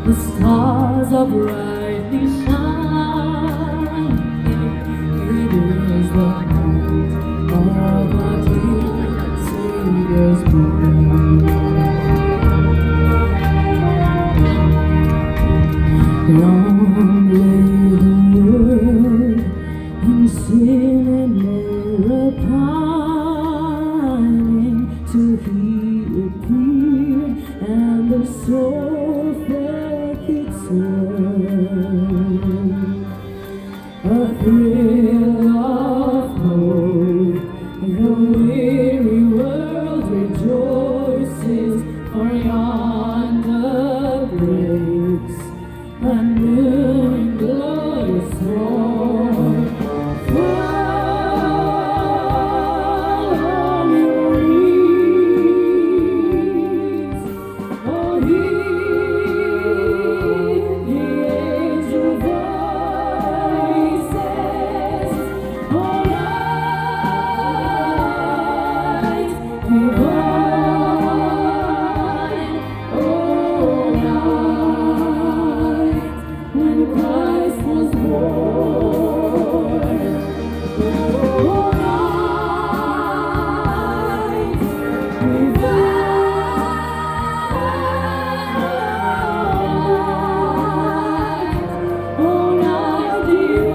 The stars are brightly shining. It is the night of our dear Savior's birth. Long lay the world in sin and error pining, till He appeared and the soul felt its worth. A thrill of hope, the weary world rejoices, for yonder breaks a new and glorious morn. Follow your wings, oh, hear the angel voices, oh, light divine, oh, night when Christ was born, oh, night divine, oh, night divine.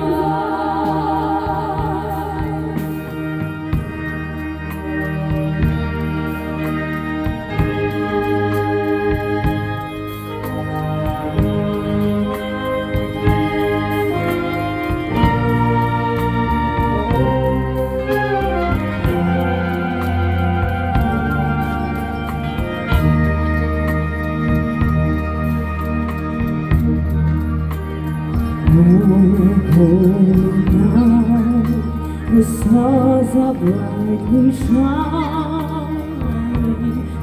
The stars are brightly shining.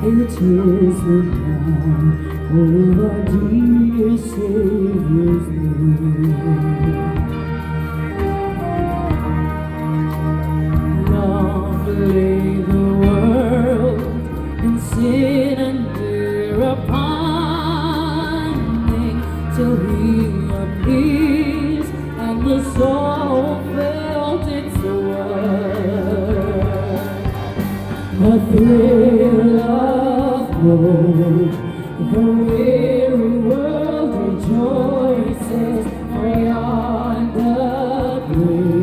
It is the night of our dear Savior's birth. Long lay the world in sin and error pining, till He appears and the soul felt its worth. A thrill of hope, the weary world rejoices, for yonder grace